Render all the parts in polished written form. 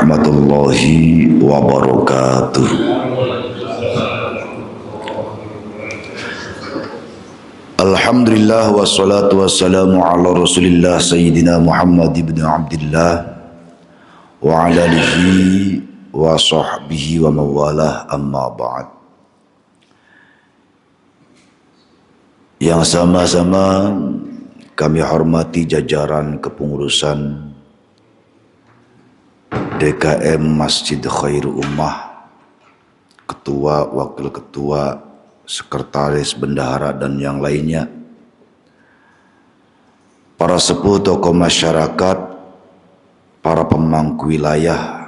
warahmatullahi wabarakatuh. Alhamdulillah wassalatu wassalamu ala rasulillah sayyidina Muhammad ibn Abdillah wa ala alihi wa sahbihi wa mawalah, amma ba'd. Yang sama-sama kami hormati jajaran kepengurusan DKM Masjid Khairul Ummah, ketua, wakil ketua, sekretaris, bendahara dan yang lainnya, para sepuh tokoh masyarakat, para pemangku wilayah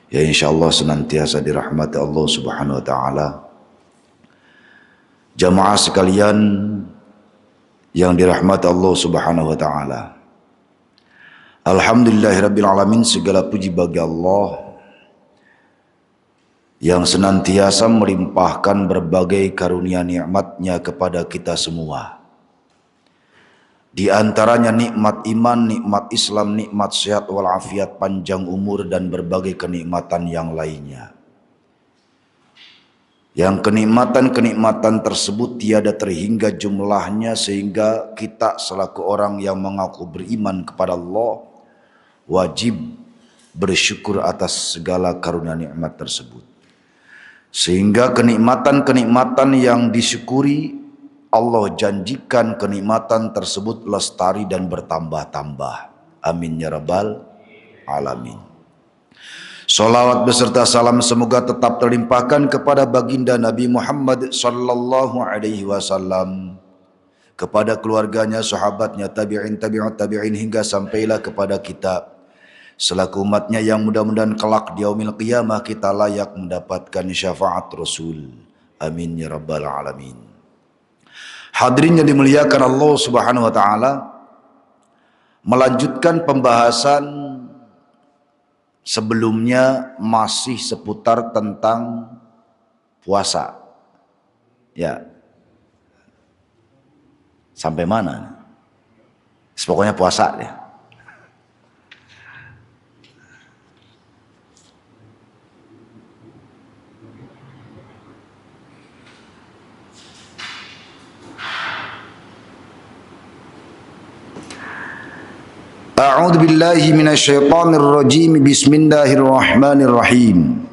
yang insyaallah senantiasa dirahmati Allah Subhanahu wa taala, jamaah sekalian yang dirahmati Allah Subhanahu wa taala. Alhamdulillahirabbil alamin, segala puji bagi Allah yang senantiasa melimpahkan berbagai karunia nikmat-Nya kepada kita semua. Di antaranya nikmat iman, nikmat Islam, nikmat sehat walafiat, panjang umur dan berbagai kenikmatan yang lainnya. Yang kenikmatan-kenikmatan tersebut tiada terhingga jumlahnya, sehingga kita selaku orang yang mengaku beriman kepada Allah wajib bersyukur atas segala karunia nikmat tersebut. Sehingga kenikmatan-kenikmatan yang disyukuri, Allah janjikan kenikmatan tersebut lestari dan bertambah-tambah. Amin ya rabbal alamin. Salawat beserta salam semoga tetap terlimpahkan kepada baginda Nabi Muhammad sallallahu alaihi wasallam, kepada keluarganya, sahabatnya, tabi'in, tabi'ut tabi'in, hingga sampailah kepada kita selaku umatnya yang mudah-mudahan kelak di yaumil qiyamah kita layak mendapatkan syafaat Rasul. Amin ya rabbal alamin. Hadirin yang dimuliakan Allah Subhanahu wa taala, melanjutkan pembahasan sebelumnya masih seputar tentang puasa. Ya. Sampai mana? Pokoknya puasa ya. A'udzu billahi minasyaitonir rajim. Bismillahirrahmanirrahim.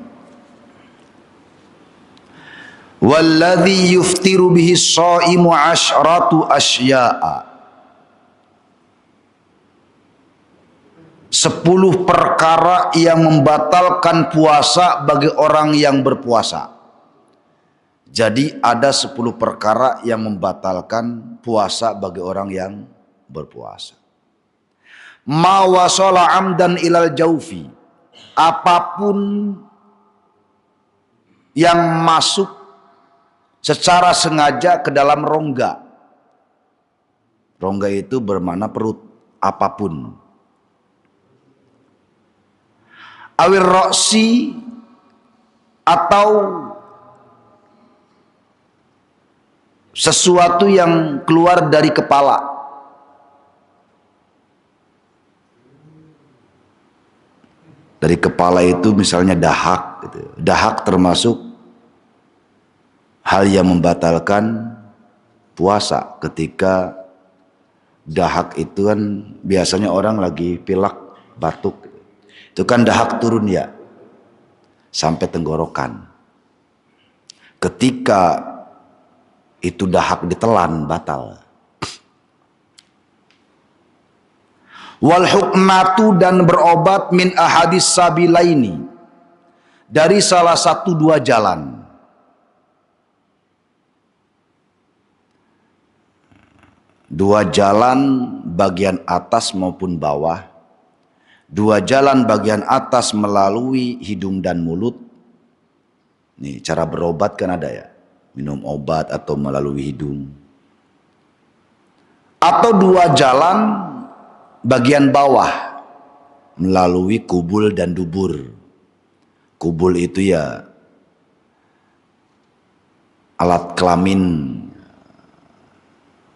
Walladzi yuftiru bihi as-shaimu 'asyratu asya'a. 10 perkara yang membatalkan puasa bagi orang yang berpuasa. Jadi ada 10 perkara yang membatalkan puasa bagi orang yang berpuasa. Ma wasala amdan ilal jaufi, apapun yang masuk secara sengaja ke dalam rongga. Rongga itu bermakna perut, apapun. Awir roksi, atau sesuatu yang keluar dari kepala. Dari kepala itu misalnya dahak gitu. Dahak termasuk hal yang membatalkan puasa. Ketika dahak itu kan biasanya orang lagi pilek, batuk, itu kan dahak turun ya sampai tenggorokan. Ketika itu dahak ditelan, batal. Wal hukmatu, dan berobat, min ahadis sabilaini, dari salah satu 2 jalan. Dua jalan bagian atas maupun bawah. 2 jalan bagian atas melalui hidung dan mulut. Nih cara berobat kan ada ya, minum obat atau melalui hidung. Atau 2 jalan bagian bawah melalui kubul dan dubur. Kubul itu ya alat kelamin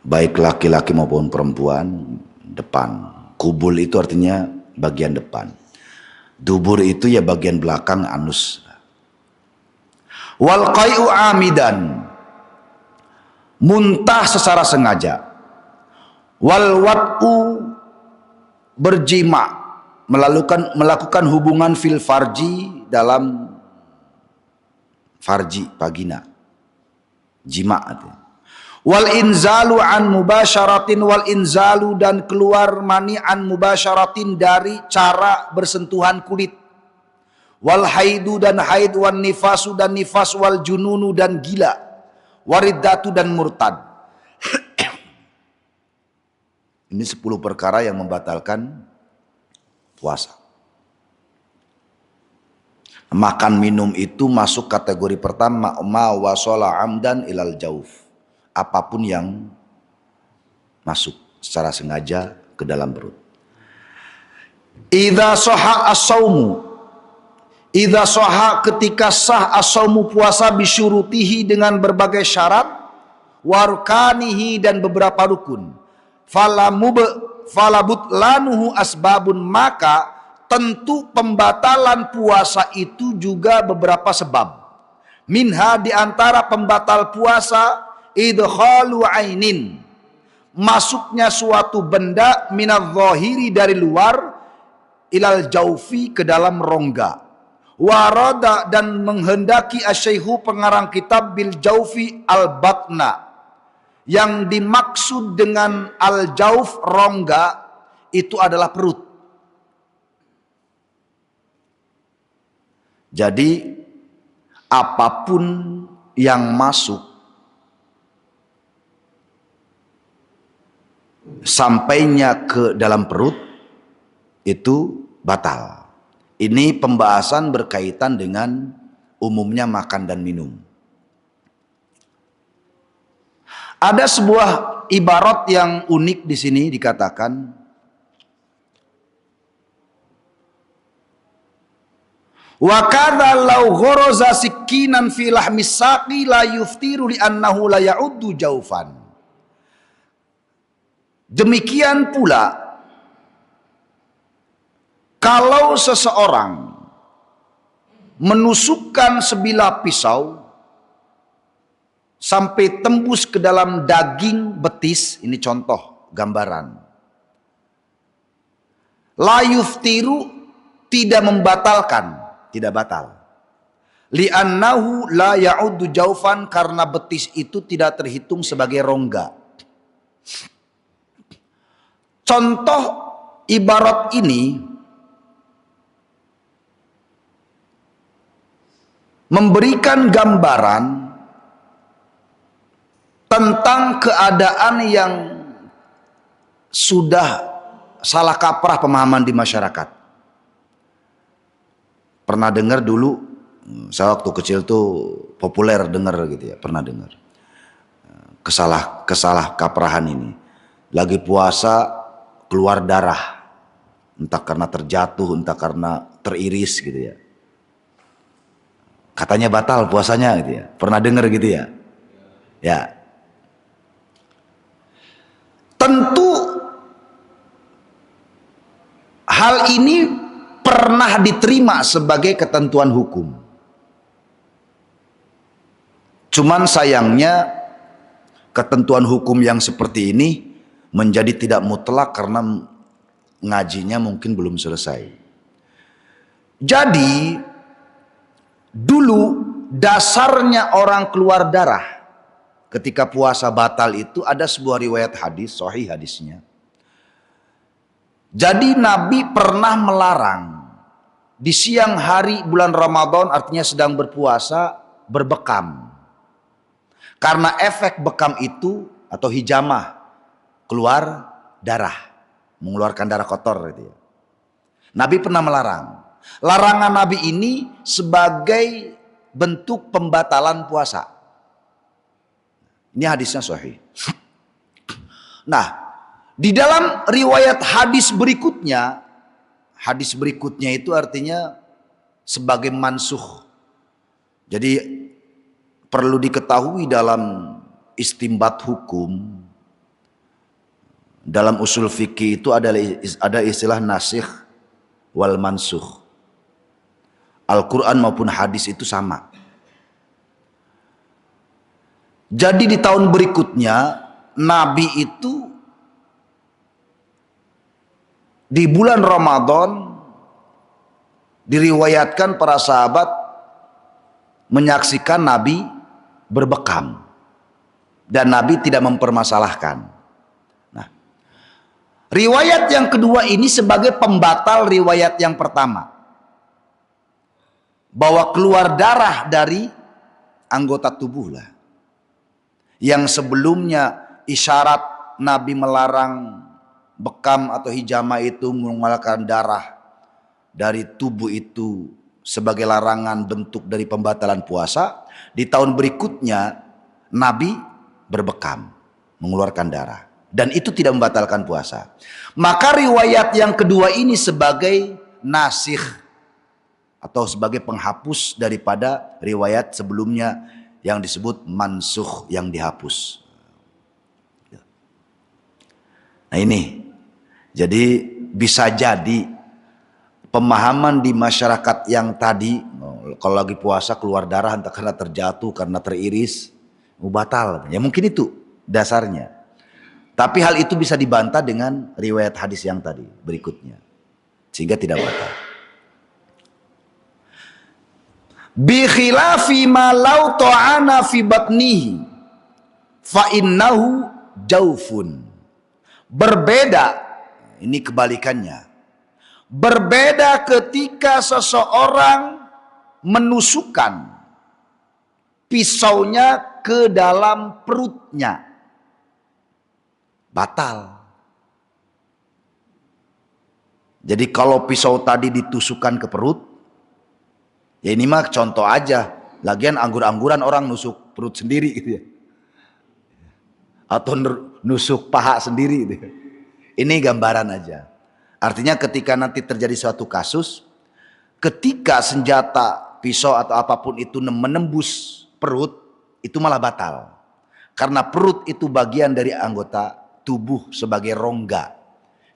baik laki-laki maupun perempuan, depan. Kubul itu artinya bagian depan. Dubur itu ya bagian belakang anus. Wal qai'u amidan, muntah secara sengaja. Wal wat'u, berjima, melakukan hubungan fil farji, dalam farji, vagina, jima. Wal inzalu an mubasyaratin, wal inzalu, dan keluar mani an mubasyaratin, dari cara bersentuhan kulit. Wal haidu, dan haid, wan nifasu, dan nifas, wal jununu, dan gila, wariddatu, dan murtad. Ini 10 perkara yang membatalkan puasa. Makan minum itu masuk kategori pertama, ma wasala amdan ilal jauf. Apapun yang masuk secara sengaja ke dalam perut. Idza sahha as-saumu, idza sahha, ketika sah as-saumu, puasa, bisyurutihi, dengan berbagai syarat, warkanihi, dan beberapa rukun. Falabutlanuhu asbabun, maka tentu pembatalan puasa itu juga beberapa sebab. Minha, diantara pembatal puasa, idkhalu ainin, masuknya suatu benda, minadh dhahiri, dari luar, ilal jaufi, ke dalam rongga. Warada, dan menghendaki asyaihu, pengarang kitab, bil jaufi al batna, yang dimaksud dengan al jauf, rongga, itu adalah perut. Jadi apapun yang masuk sampainya ke dalam perut itu batal. Ini pembahasan berkaitan dengan umumnya makan dan minum. Ada sebuah ibarat yang unik di sini, dikatakan wa kadza law gharaza sikinan fi lahmis saqi la yuftiru li annahu la ya'uddu jaufan. Demikian pula kalau seseorang menusukkan sebilah pisau sampai tembus ke dalam daging betis, ini contoh gambaran. La yuftiru, tidak membatalkan, tidak batal. Li'annahu la ya'uddu jaufan, karena betis itu tidak terhitung sebagai rongga. Contoh ibarat ini memberikan gambaran tentang keadaan yang sudah salah kaprah pemahaman di masyarakat. Pernah dengar dulu, saya waktu kecil tuh populer dengar gitu ya, pernah dengar kesalah kaprahan ini. Lagi puasa keluar darah, entah karena terjatuh, entah karena teriris gitu ya. Katanya batal puasanya gitu ya. Pernah dengar gitu ya? Ya. Tentu hal ini pernah diterima sebagai ketentuan hukum. Cuman sayangnya ketentuan hukum yang seperti ini menjadi tidak mutlak karena ngajinya mungkin belum selesai. Jadi dulu dasarnya orang keluar darah ketika puasa batal itu ada sebuah riwayat hadis, sahih hadisnya. Jadi Nabi pernah melarang di siang hari bulan Ramadan, artinya sedang berpuasa, berbekam. Karena efek bekam itu atau hijamah, keluar darah, mengeluarkan darah kotor gitu ya. Nabi pernah melarang. Larangan Nabi ini sebagai bentuk pembatalan puasa. Ini hadisnya sahih. Nah, di dalam riwayat hadis berikutnya itu artinya sebagai mansuh. Jadi perlu diketahui dalam istimbat hukum, dalam usul fikih itu ada istilah nasikh wal mansuh. Al-Quran maupun hadis itu sama. Jadi di tahun berikutnya Nabi itu di bulan Ramadan diriwayatkan para sahabat menyaksikan Nabi berbekam dan Nabi tidak mempermasalahkan. Nah, riwayat yang kedua ini sebagai pembatal riwayat yang pertama, bahwa keluar darah dari anggota tubuh lah. Yang sebelumnya isyarat Nabi melarang bekam atau hijama itu mengeluarkan darah dari tubuh itu sebagai larangan bentuk dari pembatalan puasa. Di tahun berikutnya Nabi berbekam, mengeluarkan darah, dan itu tidak membatalkan puasa. Maka riwayat yang kedua ini sebagai nasikh atau sebagai penghapus daripada riwayat sebelumnya yang disebut mansukh, yang dihapus. Nah ini, jadi bisa jadi pemahaman di masyarakat yang tadi, kalau lagi puasa keluar darah entah karena terjatuh, karena teriris, batal. Ya mungkin itu dasarnya. Tapi hal itu bisa dibantah dengan riwayat hadis yang tadi berikutnya, sehingga tidak batal. Bi khilafi ma law ta'ana fi batnihi fa innahu jaufun. Berbeda, ini kebalikannya. Berbeda ketika seseorang menusukkan pisaunya ke dalam perutnya. Batal. Jadi kalau pisau tadi ditusukkan ke perut, ya ini mah contoh aja. Lagian anggur-angguran orang nusuk perut sendiri gitu ya. Atau nusuk paha sendiri gitu. Ini gambaran aja. Artinya ketika nanti terjadi suatu kasus, ketika senjata, pisau atau apapun itu menembus perut, itu malah batal. Karena perut itu bagian dari anggota tubuh sebagai rongga.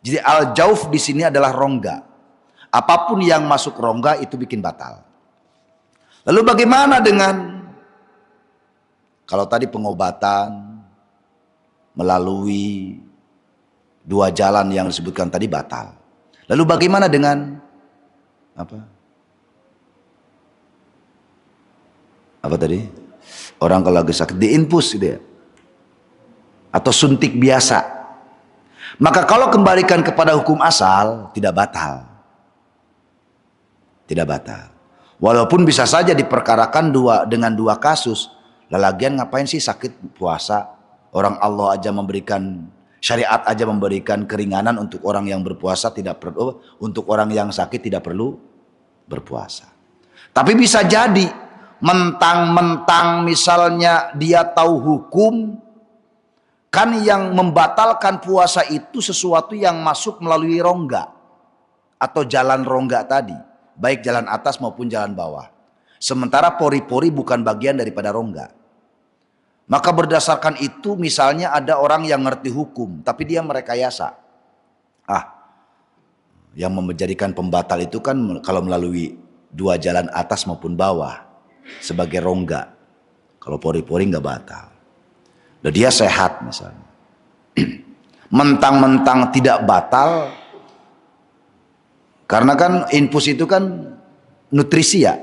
Jadi al-jauf di sini adalah rongga. Apapun yang masuk rongga itu bikin batal. Lalu bagaimana dengan kalau tadi pengobatan melalui dua jalan yang disebutkan tadi batal. Lalu bagaimana dengan apa? Apa tadi? Orang kalau lagi sakit diinfus gitu ya. Atau suntik biasa. Maka kalau kembalikan kepada hukum asal tidak batal. Tidak batal. Walaupun bisa saja diperkarakan dengan dua kasus. Lagian ngapain sih sakit puasa? Orang Allah aja memberikan, syariat aja memberikan keringanan untuk orang yang berpuasa, tidak perlu, untuk orang yang sakit tidak perlu berpuasa. Tapi bisa jadi mentang-mentang misalnya dia tahu hukum, kan yang membatalkan puasa itu sesuatu yang masuk melalui rongga atau jalan rongga tadi, baik jalan atas maupun jalan bawah. Sementara pori-pori bukan bagian daripada rongga. Maka berdasarkan itu misalnya ada orang yang ngerti hukum tapi dia merekayasa. Yang menjadikan pembatal itu kan kalau melalui dua jalan atas maupun bawah sebagai rongga. Kalau pori-pori nggak batal. Dan dia sehat misalnya. Mentang-mentang tidak batal, karena kan infus itu kan nutrisi ya.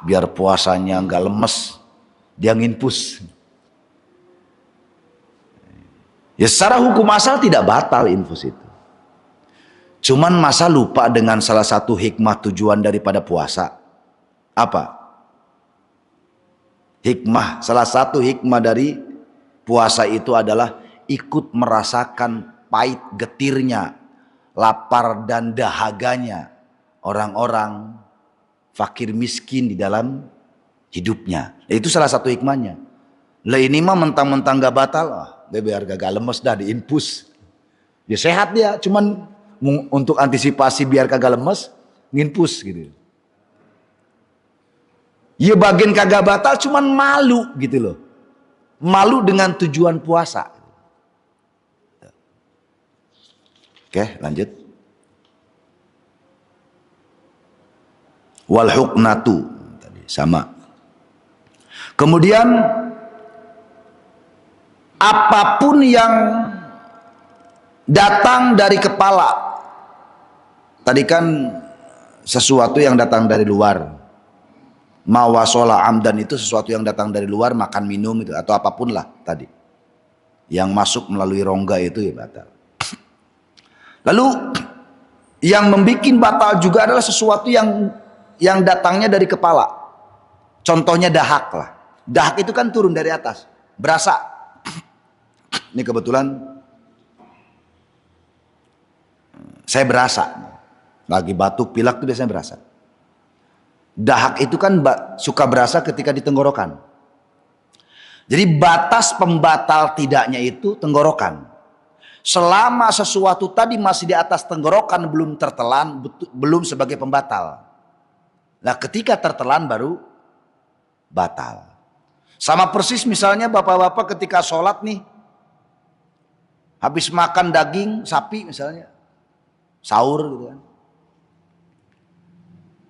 Biar puasanya nggak lemes, dia nginfus. Ya secara hukum asal tidak batal infus itu. Cuman masa lupa dengan salah satu hikmah tujuan daripada puasa. Apa? Hikmah, salah satu hikmah dari puasa itu adalah ikut merasakan pahit getirnya, lapar dan dahaganya orang-orang fakir miskin di dalam hidupnya. Itu salah satu hikmahnya. Lah ini mah mentang-mentang gak batal, biar gak lemes dah diinfus. Ya sehat dia, cuman untuk antisipasi biar kagak lemes, nginfus gitu. Ya bagian kagak batal cuman malu gitu loh. Malu dengan tujuan puasa. Oke, lanjut. wal huknatu tadi sama. Kemudian apapun yang datang dari kepala, tadi kan sesuatu yang datang dari luar. Mawasola amdan itu sesuatu yang datang dari luar, makan minum itu atau apapun lah tadi. Yang masuk melalui rongga itu ya batal. Lalu yang membuat batal juga adalah sesuatu yang datangnya dari kepala. Contohnya dahak lah. Dahak itu kan turun dari atas, berasa. Ini kebetulan saya berasa. Lagi batuk pilek itu biasanya berasa. Dahak itu kan suka berasa ketika di tenggorokan. Jadi batas pembatal tidaknya itu tenggorokan. Selama sesuatu tadi masih di atas tenggorokan, belum tertelan, belum sebagai pembatal. Nah ketika tertelan baru batal. Sama persis misalnya bapak-bapak ketika sholat nih, habis makan daging sapi misalnya, sahur gitu kan,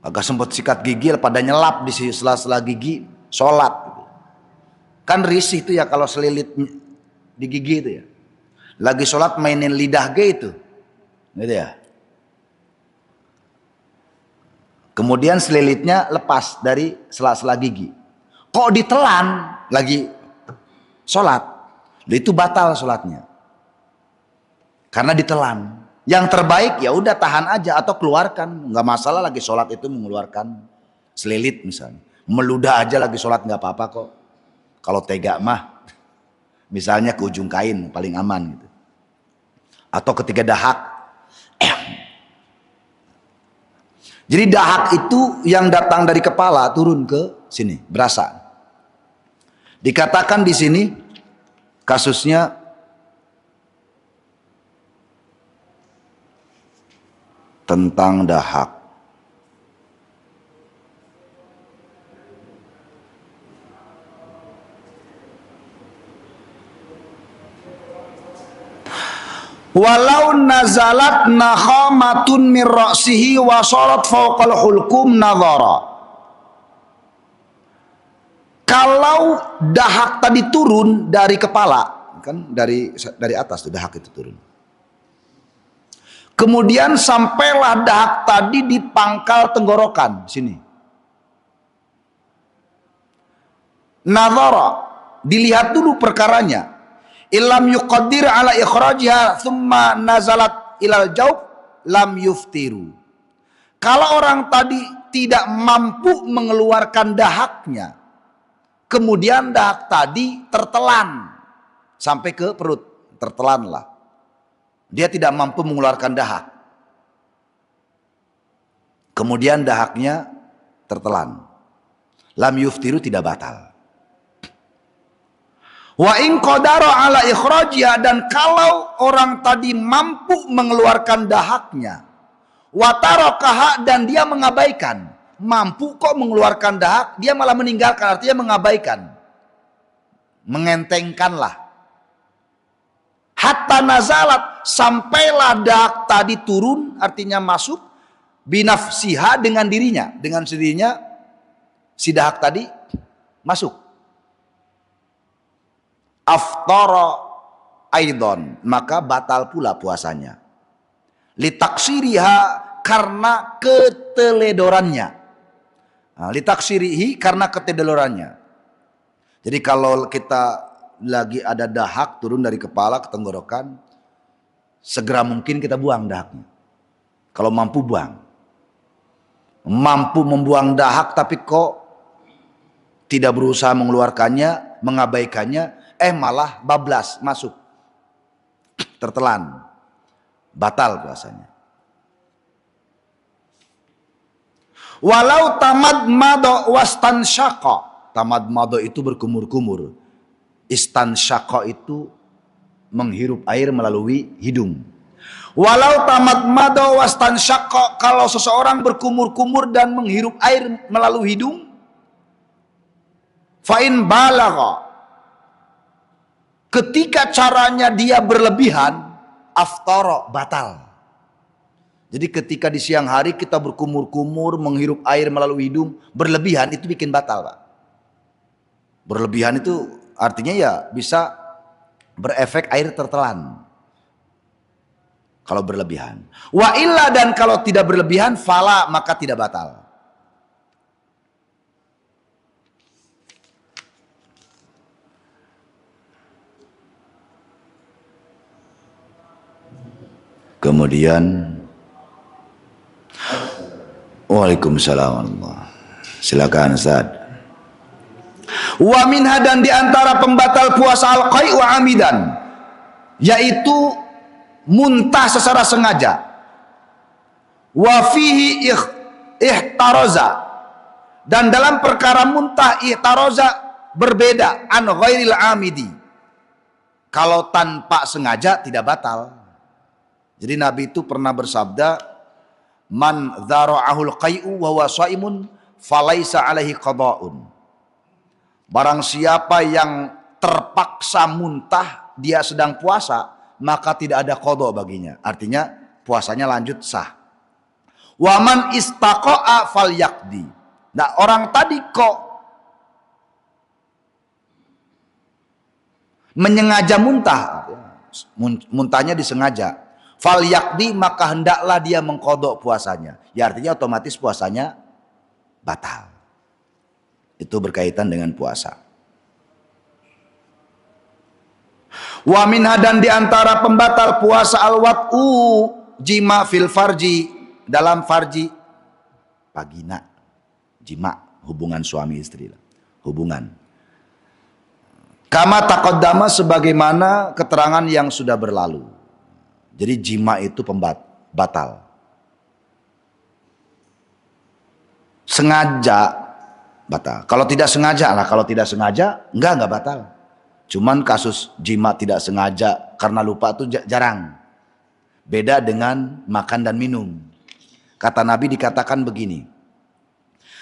agak sempat sikat gigi, pada nyelap di sela-sela gigi, sholat gitu. Kan risih itu ya kalau selilit di gigi itu ya. Lagi sholat mainin lidah gitu ya. Kemudian selilitnya lepas dari sela-sela gigi. Kok ditelan lagi sholat, itu batal sholatnya. Karena ditelan. Yang terbaik ya udah tahan aja atau keluarkan, nggak masalah lagi sholat itu mengeluarkan selilit misalnya. Meludah aja lagi sholat nggak apa-apa kok. Kalau tega mah, misalnya ke ujung kain paling aman gitu. Atau ketika dahak. Jadi dahak itu yang datang dari kepala turun ke sini, berasa. Dikatakan di sini kasusnya tentang dahak. Walau nazalat nakhamatun min ra'sihi wa sarat fawqal hulkum nadhara. Kalau dahak tadi turun dari kepala, kan dari atas tuh dahak itu turun. Kemudian sampailah dahak tadi di pangkal tenggorokan sini. Nadhara, dilihat dulu perkaranya. Illam yuqaddir ala ikhrajiha thumma nazalat ilal jaub lam yuftiru. Kalau orang tadi tidak mampu mengeluarkan dahaknya, kemudian dahak tadi tertelan sampai ke perut, tertelanlah. Dia tidak mampu mengeluarkan dahak. Kemudian dahaknya tertelan. Lam yuftiru, tidak batal. Wa in qadara ala ikhrajiha, dan kalau orang tadi mampu mengeluarkan dahaknya, wa tarakaha, dan dia mengabaikan, mampu kok mengeluarkan dahak, dia malah meninggalkan, artinya mengabaikan, mengentengkanlah. Hatta nazalat, sampailah dahak tadi turun, artinya masuk, binafsiha, dengan dirinya, dengan sendirinya si dahak tadi masuk. Aftara aidon, maka batal pula puasanya. Litaksiriha, karena keteledorannya. Nah, litaksirihi, karena keteledorannya. Jadi kalau kita lagi ada dahak turun dari kepala ke tenggorokan, segera mungkin kita buang dahaknya. Kalau mampu buang. Mampu membuang dahak tapi kok tidak berusaha mengeluarkannya, mengabaikannya, malah bablas masuk, tertelan, batal puasanya. Walau tamad mado wastansyaqa, tamad mado itu berkumur-kumur, istansyaqa itu menghirup air melalui hidung. Walau tamad mado wastansyaqa, kalau seseorang berkumur-kumur dan menghirup air melalui hidung, fa'in balagha, ketika caranya dia berlebihan, aftara, batal. Jadi ketika di siang hari kita berkumur-kumur, menghirup air melalui hidung, berlebihan itu bikin batal, Pak. Berlebihan itu artinya ya bisa berefek air tertelan. Kalau berlebihan. Wa illa, dan kalau tidak berlebihan, fala, maka tidak batal. Kemudian Waalaikumsalam. Silakan Ustaz. Wa minha, dan diantara pembatal puasa al-qai'u amidan, yaitu muntah secara sengaja. Wa fihi ihtaraza, dan dalam perkara muntah ihtaraza berbeda an ghairil amidi. Kalau tanpa sengaja tidak batal. Jadi Nabi itu pernah bersabda, man dzara'ahul qai'u wa huwa shaimun falaisa alaihi qada'un. Barang siapa yang terpaksa muntah dia sedang puasa, maka tidak ada qada baginya. Artinya puasanya lanjut sah. Wa man istaqa'a falyaqdi. Nah, orang tadi kok menyengaja muntah, muntahnya disengaja, falyaqdi, maka hendaklah dia mengqada puasanya. Ya artinya otomatis puasanya batal. Itu berkaitan dengan puasa. Wa minha, dan diantara pembatal puasa al-wat'u, jima fil farji, dalam farji, vagina, jima, hubungan suami istri, hubungan. Kama taqaddama, sebagaimana keterangan yang sudah berlalu. Jadi jima itu batal. Sengaja batal. Kalau tidak sengaja lah, kalau tidak sengaja enggak batal. Cuman kasus jima tidak sengaja karena lupa itu jarang. Beda dengan makan dan minum. Kata Nabi dikatakan begini.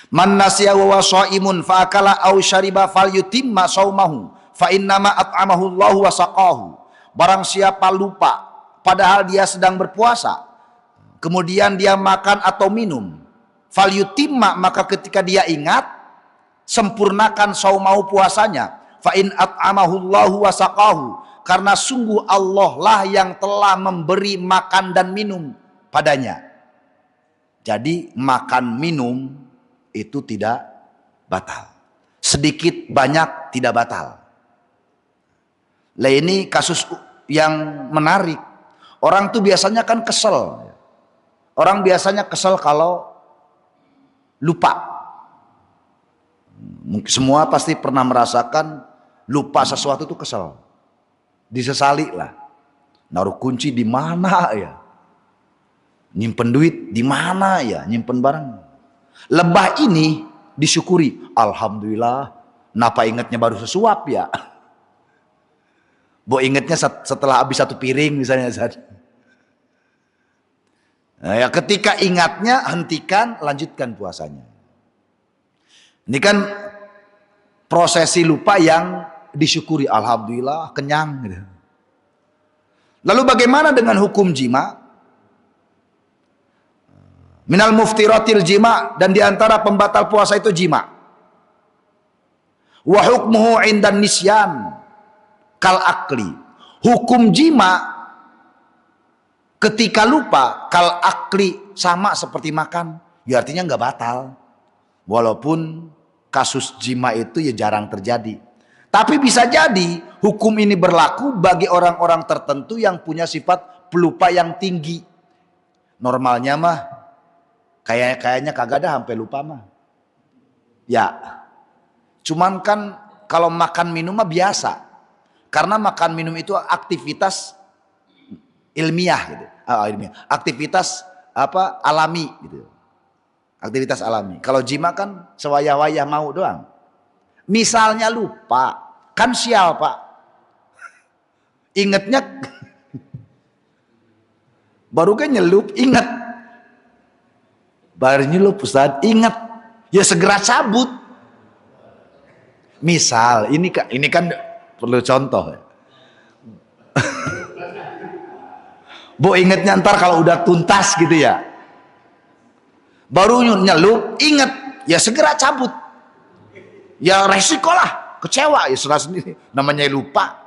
Man nasiya wa shaimun fa akala aw syariba falyutimma shaumahu fa innama at'amahu Allahu wa saqahu. Barang siapa lupa padahal dia sedang berpuasa, kemudian dia makan atau minum, falyutimma, maka ketika dia ingat, sempurnakan saumau puasanya. Fa in at'amahu Allahu wa saqahu, karena sungguh Allah lah yang telah memberi makan dan minum padanya. Jadi makan minum itu tidak batal. Sedikit banyak tidak batal. Lah ini kasus yang menarik. Orang tuh biasanya kan kesel. Orang biasanya kesel kalau lupa. Semua pasti pernah merasakan lupa sesuatu itu kesel. Disesali lah. Naruh kunci di mana ya? Nyimpen duit di mana ya? Nyimpen barang. Lebah ini disyukuri. Alhamdulillah. Napa ingatnya baru sesuap ya? Bo ingatnya setelah habis satu piring misalnya. Nah, ya ketika ingatnya hentikan, lanjutkan puasanya. Ini kan prosesi lupa yang disyukuri. Alhamdulillah kenyang. Lalu bagaimana dengan hukum jima? Minal muftiratil jima, dan diantara pembatal puasa itu jima. Wa hukmuhu indan nisyan kal akli. Hukum jima ketika lupa kal akli, sama seperti makan. Ya artinya nggak batal. Walaupun kasus jima itu ya jarang terjadi. Tapi bisa jadi hukum ini berlaku bagi orang-orang tertentu yang punya sifat pelupa yang tinggi. Normalnya mah kayaknya kagak ada sampai lupa mah. Ya. Cuman kan kalau makan minum mah biasa. Karena makan minum itu aktivitas ilmiah gitu. Aktivitas alami gitu. Aktivitas alami. Kalau jima kan sewayah-wayah mau doang. Misalnya lupa, kan sial Pak. Ingatnya baru kan nyelup, ingat. Baru nyelup Ustaz, ingat. Ya segera cabut. Misal ini kan perlu contoh. Bo ingetnya ntar kalau udah tuntas gitu ya. Baru nyelup, inget, ya segera cabut. Ya resiko lah, kecewa ya sudah sendiri. Namanya lupa.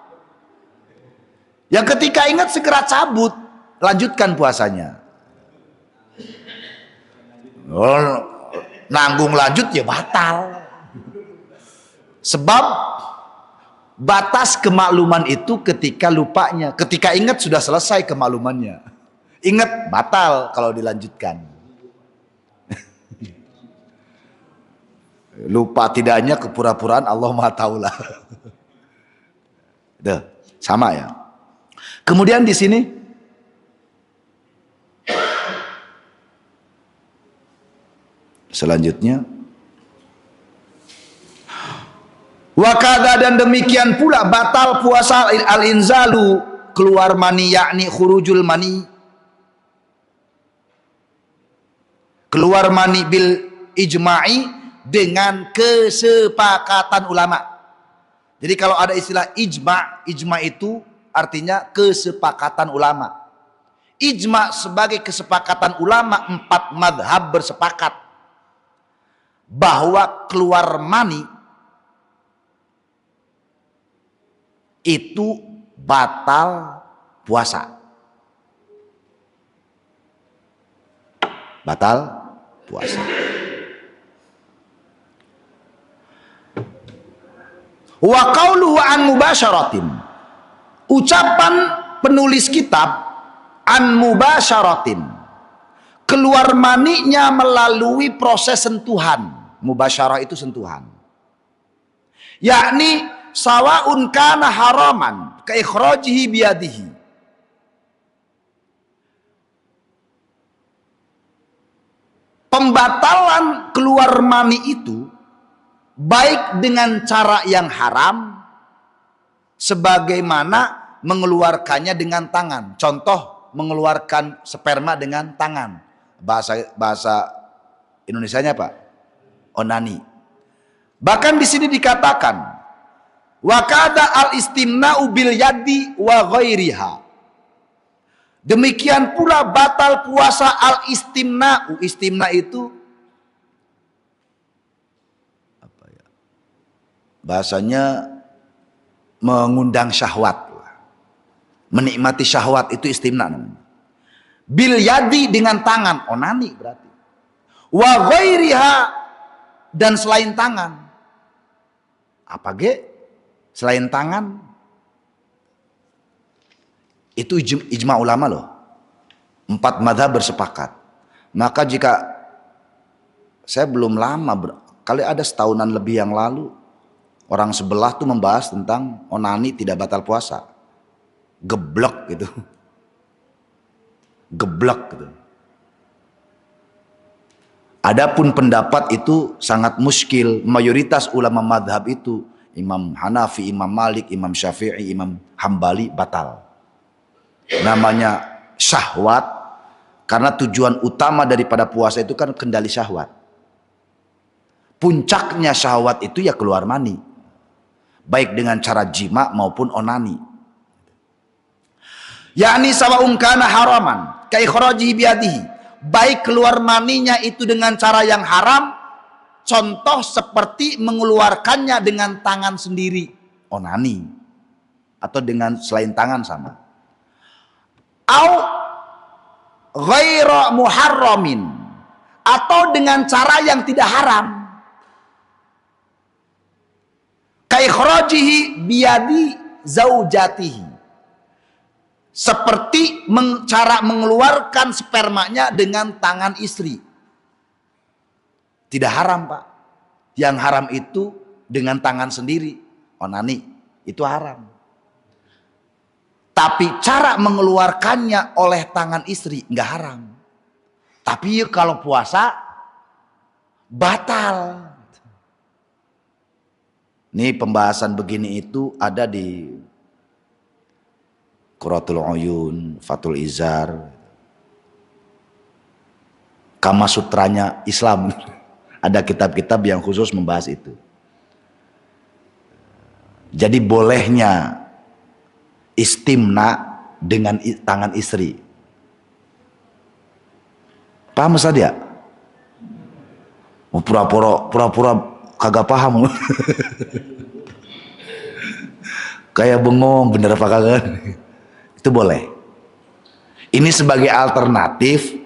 Yang ketika ingat segera cabut, lanjutkan puasanya. Oh, nanggung lanjut ya batal. Sebab batas kemakluman itu ketika lupanya. Ketika ingat sudah selesai kemaklumannya. Ingat batal kalau dilanjutkan. Lupa tidaknya kepura-puraan Allah Maha Tahu lah. Duh, sama ya. Kemudian di sini selanjutnya wakada, dan demikian pula batal puasa al-inzalu, keluar mani, yakni khurujul mani, keluar mani bil ijma'i, dengan kesepakatan ulama. Jadi kalau ada istilah ijma, ijma itu artinya kesepakatan ulama. Ijma sebagai kesepakatan ulama, 4 madhab bersepakat bahwa keluar mani itu batal puasa. Batal puasa. Wa qauluhu an mubasyaratin, ucapan penulis kitab an mubasyaratin, keluar maninya melalui proses sentuhan. Mubasyarah itu sentuhan, yakni sawaun kana haraman ka ikhrajihi biyadihi, pembatalan keluar mani itu baik dengan cara yang haram, sebagaimana mengeluarkannya dengan tangan. Contoh, mengeluarkan sperma dengan tangan. Bahasa Indonesianya apa? Onani. Bahkan di sini dikatakan wakada al-istimna'u bil yadi wa ghairiha. Demikian pula batal puasa al-istimna'u. Istimna itu bahasanya mengundang syahwat, menikmati syahwat, itu istimna namanya. Bil yadi, dengan tangan, onani berarti. Wa ghairiha, dan selain tangan. Apa ge? Selain tangan. Itu ijma ulama loh. 4 madhab bersepakat. Maka jika saya belum lama, kali ada setahunan lebih yang lalu, orang sebelah tuh membahas tentang onani tidak batal puasa. Geblek gitu. Geblek gitu. Adapun pendapat itu sangat muskil. Mayoritas ulama madhab itu, Imam Hanafi, Imam Malik, Imam Syafi'i, Imam Hambali, batal. Namanya syahwat, karena tujuan utama daripada puasa itu kan kendali syahwat. Puncaknya syahwat itu ya keluar mani, baik dengan cara jima maupun onani. Yakni sawa'un kana haraman ka ikhrajihi biyadihi, baik keluar maninya itu dengan cara yang haram, contoh seperti mengeluarkannya dengan tangan sendiri, onani, atau dengan selain tangan sama. Au ghaira muharramin, atau dengan cara yang tidak haram, ka ikhrajihi biyadi zaujatihi, seperti cara mengeluarkan spermanya dengan tangan istri. Tidak haram, Pak. Yang haram itu dengan tangan sendiri, onani, itu haram. Tapi cara mengeluarkannya oleh tangan istri nggak haram. Tapi kalau puasa batal. Ini pembahasan begini itu ada di Quratul Uyun, Fathul Izar, Kama Sutranya Islam. Ada kitab-kitab yang khusus membahas itu. Jadi bolehnya istimna dengan tangan istri. Paham Ustaz ya? Pura-pura kagak paham. Kayak bengong, bener apa kagak? Itu boleh. Ini sebagai alternatif.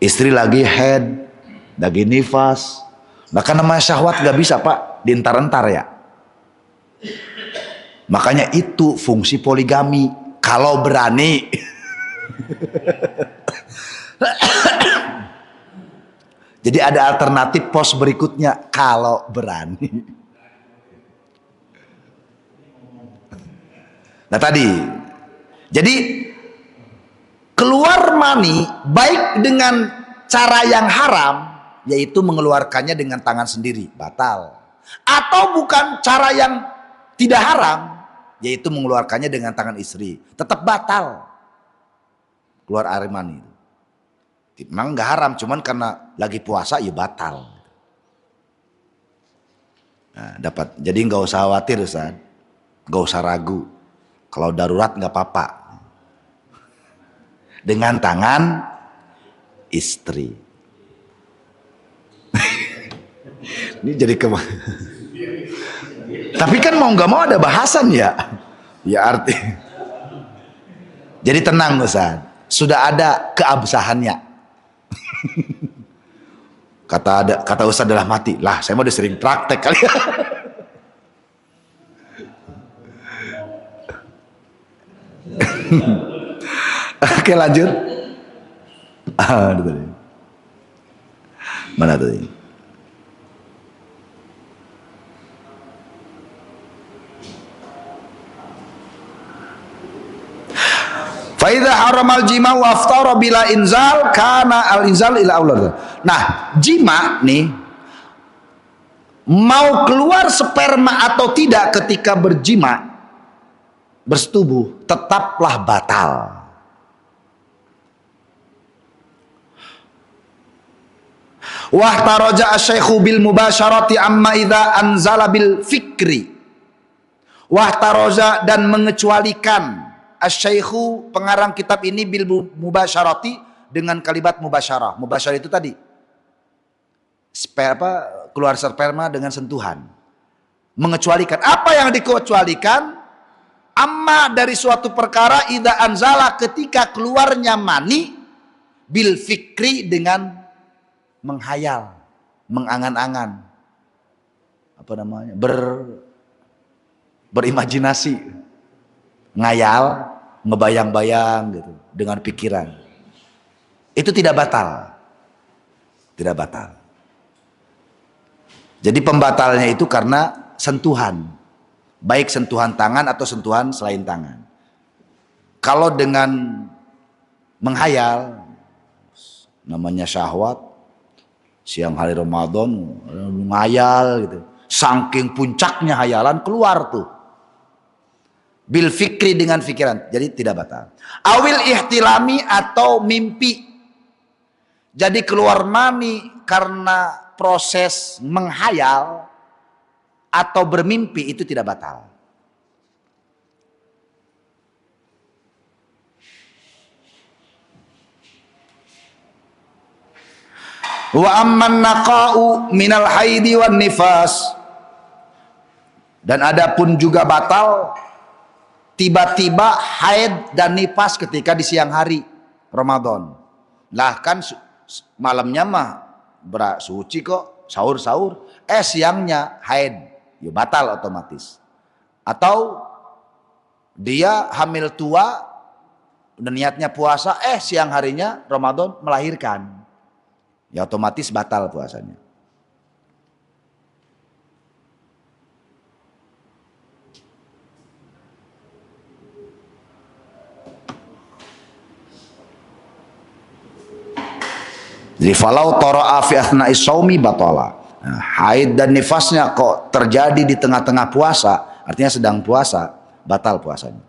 Istri lagi head, lagi nifas. Bahkan namanya syahwat gak bisa Pak, dientar-entar ya. Makanya itu fungsi poligami. Kalau berani. Jadi ada alternatif pos berikutnya. Kalau berani. Nah tadi. Jadi keluar mani baik dengan cara yang haram, yaitu mengeluarkannya dengan tangan sendiri, batal. Atau bukan cara yang tidak haram, yaitu mengeluarkannya dengan tangan istri, tetap batal. Keluar air mani. Memang nggak haram, cuman karena lagi puasa ya batal. Nah, dapat. Jadi nggak usah khawatir Ustaz, nggak usah ragu. Kalau darurat nggak apa-apa. Dengan tangan istri. Ini jadi Tapi kan mau nggak mau ada bahasan ya. Ya arti. Jadi tenang Ustaz. Sudah ada keabsahannya. Kata Ustaz adalah mati. Lah saya mau udah sering praktek kali ya. Oke lanjut. Mana tadi? Faidha haramal jima wa aftara bila inzal kana al inzal ila aulad. Nah, jima nih mau keluar sperma atau tidak ketika berjima bersetubuh tetaplah batal. Wahtaraja asy-syaikhu bil mubasyarati amma idza anzala bil fikri. Wahtaraja dan mengecualikan asy-syaikhu pengarang kitab ini bil mubasyarati dengan kalimat mubasyarah. Mubasyarah itu tadi keluar sperma dengan sentuhan. Mengecualikan apa yang dikecualikan? Amma dari suatu perkara idza anzala ketika keluarnya mani bil fikri dengan menghayal, mengangan-angan, apa namanya, berimajinasi, ngayal, ngebayang-bayang gitu dengan pikiran. Itu tidak batal, tidak batal. Jadi pembatalnya itu karena sentuhan, baik sentuhan tangan atau sentuhan selain tangan. Kalau dengan menghayal, namanya syahwat. Siang hari Ramadan ngayal gitu, saking puncaknya hayalan keluar tuh bil fikri dengan pikiran, jadi tidak batal. Awil ihtilami atau mimpi, jadi keluar mani karena proses menghayal atau bermimpi itu tidak batal. Wa amman naqa'u minal haidi wan nifas, dan adapun juga batal tiba-tiba haid dan nifas ketika di siang hari Ramadan. Lah kan malamnya mah suci kok, sahur-sahur, siangnya haid, ya batal otomatis. Atau dia hamil tua dan niatnya puasa, siang harinya Ramadan melahirkan, ya otomatis batal puasanya. Jadi falau tara'a fi athna'i shaumi batala. Nah, haid dan nifasnya kok terjadi di tengah-tengah puasa, artinya sedang puasa, batal puasanya.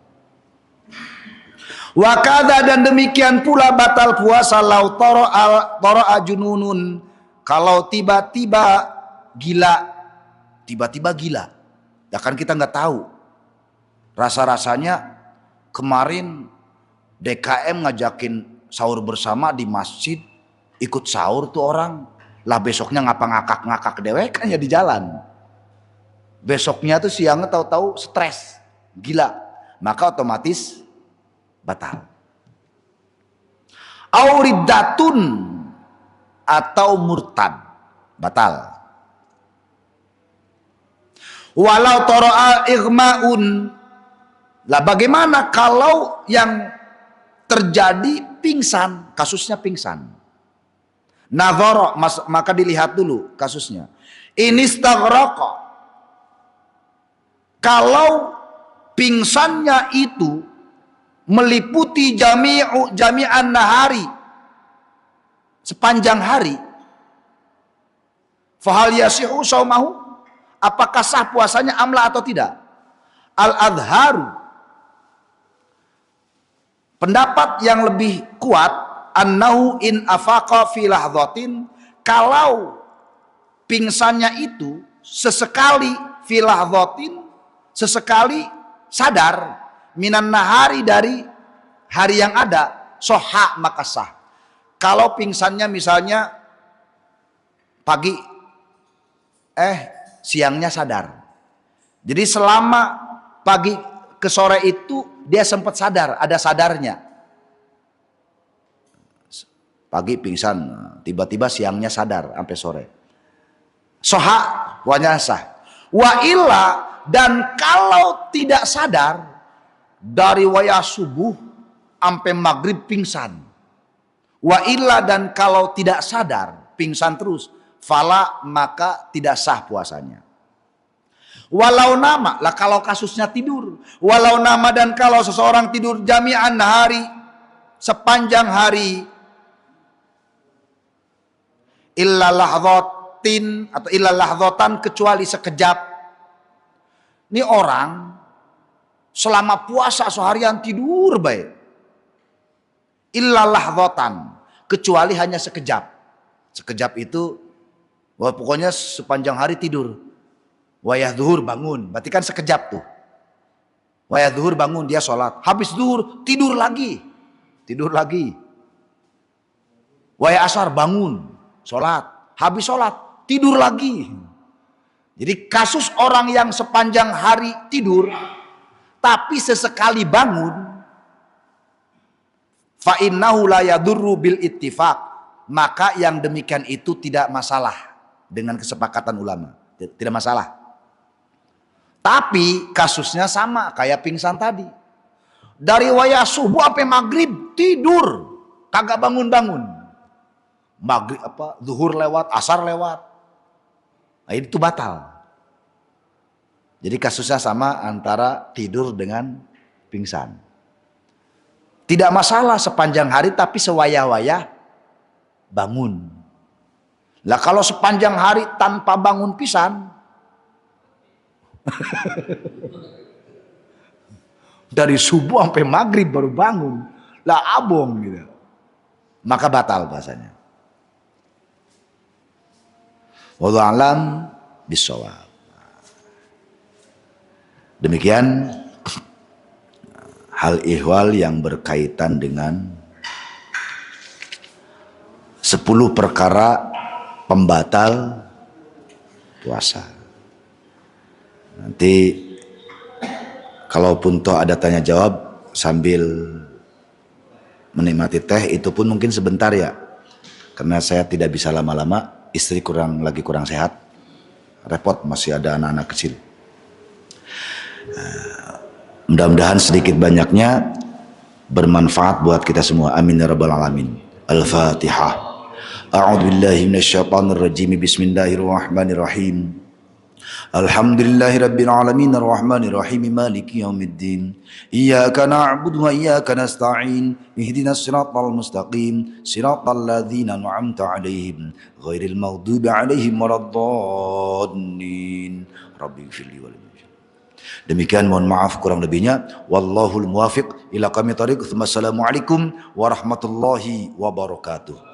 Wa kadza, dan demikian pula batal puasa lau tara'a jununun, kalau tiba-tiba gila, ya kan kita nggak tahu rasa-rasanya. Kemarin DKM ngajakin sahur bersama di masjid, ikut sahur tuh orang. Lah besoknya ngakak dewek kan ya di jalan. Besoknya tuh siangnya tahu-tahu stres, gila. Maka otomatis batal. Auridatun atau murtad, batal. Walau toro'a igma'un, lah bagaimana kalau yang terjadi pingsan, kasusnya pingsan. Nadhara, maka dilihat dulu kasusnya. Inistaghraqa, kalau pingsannya itu meliputi jami'an nahari, sepanjang hari, fahal yasihu saumahu, apakah sah puasanya amla atau tidak? Al-adharu, pendapat yang lebih kuat, annahu in afaqa fi lahdhatin, kalau pingsannya itu sesekali fi lahdhatin, sesekali sadar, minan nahari, dari hari yang ada, soha, maka sah. Kalau pingsannya misalnya pagi, siangnya sadar, jadi selama pagi ke sore itu dia sempat sadar, ada sadarnya. Pagi pingsan, tiba-tiba siangnya sadar sampai sore. Soha, wanya sah. Wa illa, dan kalau tidak sadar dari wayah subuh sampai maghrib pingsan. Wa illa, dan kalau tidak sadar pingsan terus, fala, maka tidak sah puasanya. Walau nama, lah kalau kasusnya tidur. Walau nama, dan kalau seseorang tidur jami'an hari, sepanjang hari, illa lahdhatin atau illa lahdhatan, kecuali sekejap. Ini orang selama puasa seharian tidur baik. Illa lahdhatan, kecuali hanya sekejap. Sekejap itu, wah pokoknya sepanjang hari tidur. Wayah zuhur bangun, berarti kan sekejap tuh. Wayah zuhur bangun, dia sholat. Habis zuhur tidur lagi, tidur lagi. Wayah asar bangun, sholat. Habis sholat tidur lagi. Jadi kasus orang yang sepanjang hari tidur, tapi sesekali bangun, fa innahu la yadurru bil ittifaq, maka yang demikian itu tidak masalah dengan kesepakatan ulama, tidak masalah. Tapi kasusnya sama kayak pingsan tadi. Dari wayah subuh sampai maghrib tidur, kagak bangun-bangun. Maghrib zuhur lewat, asar lewat. Nah, itu batal. Jadi kasusnya sama antara tidur dengan pingsan. Tidak masalah sepanjang hari, tapi sewayah-wayah bangun. Lah kalau sepanjang hari tanpa bangun pisan, dari subuh sampai maghrib baru bangun, lah abong gitu, maka batal bahasanya. Wallahu a'lam bishawab. Demikian hal ihwal yang berkaitan dengan 10 perkara pembatal puasa. Nanti kalaupun toh ada tanya jawab sambil menikmati teh, itu pun mungkin sebentar ya, karena saya tidak bisa lama-lama, istri lagi kurang sehat, repot, masih ada anak-anak kecil. Mudah-mudahan sedikit banyaknya bermanfaat buat kita semua, amin ya rabbal alamin. Al-Fatihah. A'udzubillahi minasyaitonirrajim. Bismillahirrahmanirrahim. Alhamdulillahi rabbil alamin arrahmanir rahim maliki yaumiddin. Iyyaka na'budu wa iyyaka nasta'in. Ihdinas siratal mustaqim, siratal ladzina an'amta 'alaihim ghairil maghdubi 'alaihim waladdallin. Rabbighfirli wa li. Demikian, mohon maaf kurang lebihnya. Wallahul muwafiq ila aqwamit thoriq. Wassalamualaikum warahmatullahi wabarakatuh.